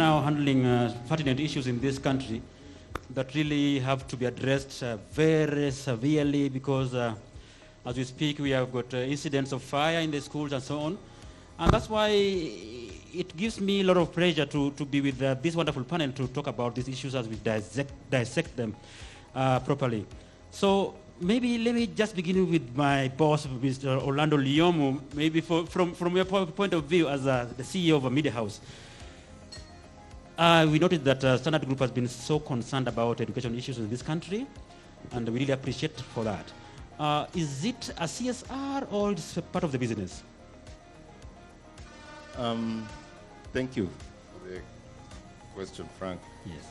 now handling pertinent issues in this country that really have to be addressed very severely because as we speak, we have got incidents of fire in the schools and so on. And that's why it gives me a lot of pleasure to be with this wonderful panel to talk about these issues as we dissect them properly. So maybe let me just begin with my boss, Mr. Orlando Lyomu, maybe from your point of view as the CEO of a media house. We noted that Standard Group has been so concerned about education issues in this country, and we really appreciate for that. Is it a CSR or it's a part of the business? Thank you for the question, Frank. Yes.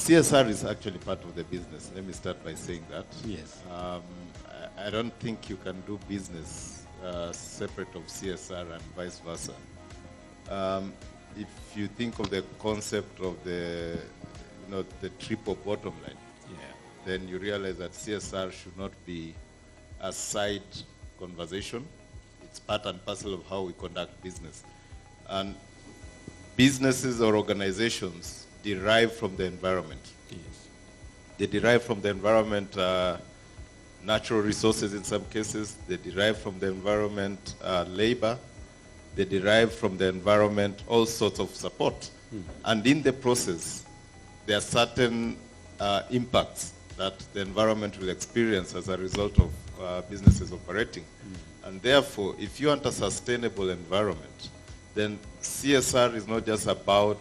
CSR is actually part of the business. Let me start by saying that. Yes. I don't think you can do business separate of CSR and vice versa. If you think of the concept of the triple bottom line, then you realize that CSR should not be a side conversation. It's part and parcel of how we conduct business. And businesses or organizations derive from the environment. Yes. They derive from the environment natural resources in some cases. They derive from the environment labor. They derive from the environment all sorts of support. And in the process, there are certain impacts that the environment will experience as a result of businesses operating. And therefore, if you want a sustainable environment, then CSR is not just about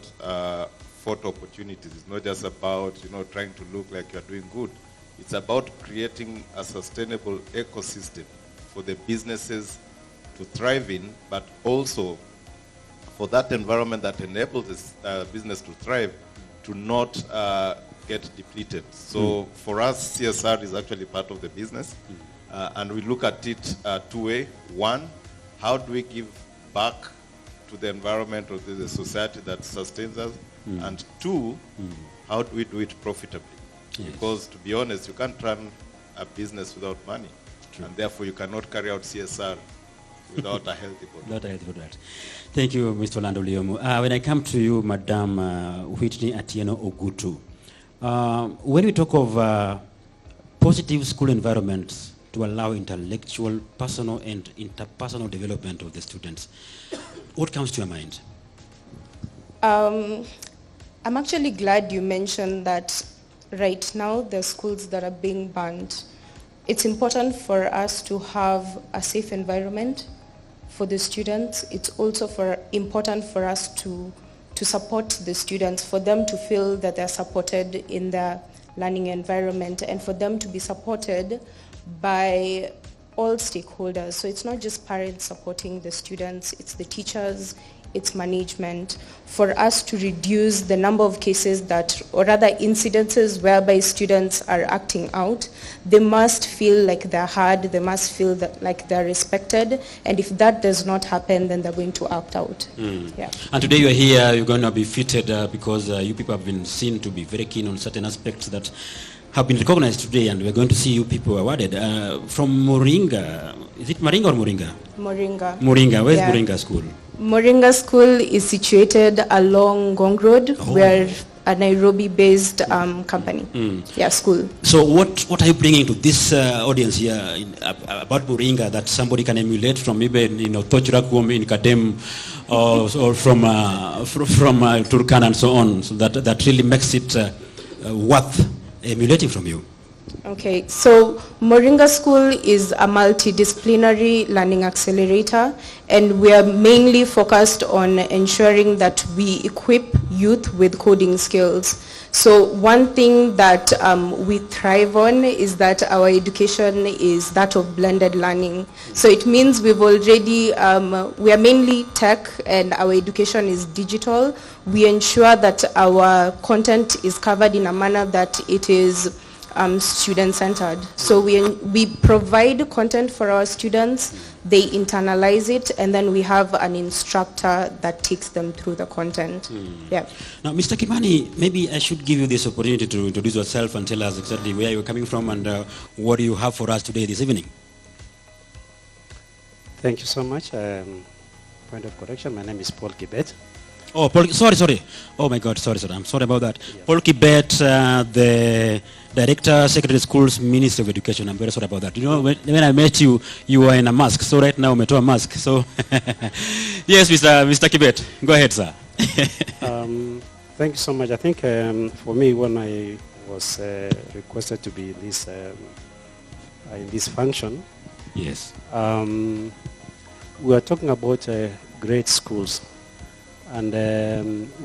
photo opportunities. It's not just about trying to look like you're doing good. It's about creating a sustainable ecosystem for the businesses to thrive in, but also for that environment that enables this business to thrive to not get depleted. So for us, CSR is actually part of the business, and we look at it two ways. One, how do we give back to the environment or to the society that sustains us? And two, how do we do it profitably? Yes. Because to be honest, you can't run a business without money. True. And therefore you cannot carry out CSR without a healthy body. Not a healthy body. Thank you, Mr. Orlando Lyomu. When I come to you, Madam Whytney Atieno Ogutu, when we talk of positive school environments to allow intellectual, personal, and interpersonal development of the students, what comes to your mind? I'm actually glad you mentioned that right now the schools that are being banned, it's important for us to have a safe environment for the students. It's also important for us to support the students, for them to feel that they're supported in their learning environment and for them to be supported by all stakeholders. So it's not just parents supporting the students, it's the teachers, it's management, for us to reduce the number of cases that, or rather incidences whereby students are acting out. They must feel like they're heard, they must feel like they're respected, and if that does not happen, then they're going to act out. Yeah. And today you're here, you're going to be fitted because you people have been seen to be very keen on certain aspects that have been recognized today, and we're going to see you people awarded. From Moringa, is it Moringa or Moringa? Moringa. Moringa, where's Moringa School? Moringa School is situated along Gong Road. We're a Nairobi-based company, school. So what are you bringing to this audience here about Moringa that somebody can emulate from maybe Tochirakum in Kadem or from Turkana and so on, so that really makes it worth emulating from you? Okay, so Moringa School is a multidisciplinary learning accelerator, and we are mainly focused on ensuring that we equip youth with coding skills. So one thing that we thrive on is that our education is that of blended learning. So it means we've already, we are mainly tech and our education is digital. We ensure that our content is covered in a manner that it is student-centered. So we provide content for our students, they internalize it, and then we have an instructor that takes them through the content. Yeah. Now, Mr. Kimani, maybe I should give you this opportunity to introduce yourself and tell us exactly where you're coming from and what do you have for us today, this evening. Thank you so much. Point of correction, my name is Paul Kibet. Oh, sorry. Oh my God, sorry. I'm sorry about that. Yeah. Paul Kibet, the Director, Secretary Schools, Minister of Education. I'm very sorry about that. You know, when I met you, you were in a mask. So right now, I'm a mask. So, yes, Mr. Kibet, go ahead, sir. Thank you so much. I think for me, when I was requested to be in this function, yes, we are talking about great schools. And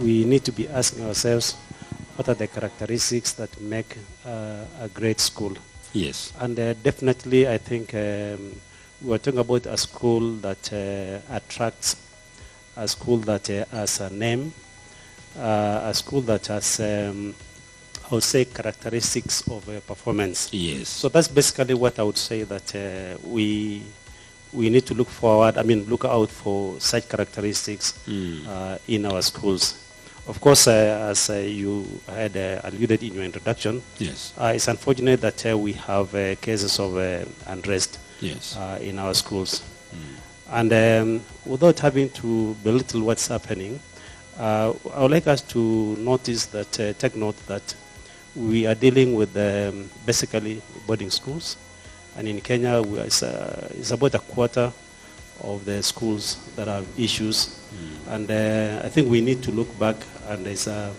we need to be asking ourselves, what are the characteristics that make a great school? Yes. And definitely, I think we are talking about a school that attracts, a school that has a name, a school that has, I would say, characteristics of performance. Yes. So that's basically what I would say, that we need to look out for such characteristics in our schools. Of course, as you had alluded in your introduction, yes, it's unfortunate that we have cases of unrest, yes, in our schools. And without having to belittle what's happening, I would like us to notice that, take note that we are dealing with basically boarding schools. And in Kenya, it's about a quarter of the schools that have issues. And I think we need to look back, and it's a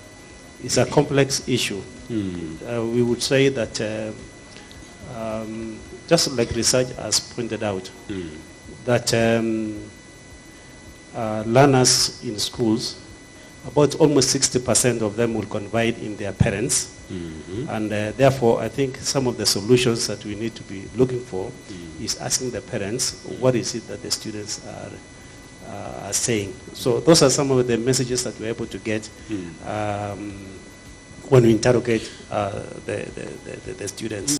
complex issue. We would say that, just like research has pointed out, that learners in schools, about almost 60% of them will confide in their parents. And therefore, I think some of the solutions that we need to be looking for is asking the parents, what is it that the students are saying? So those are some of the messages that we're able to get when we interrogate the students.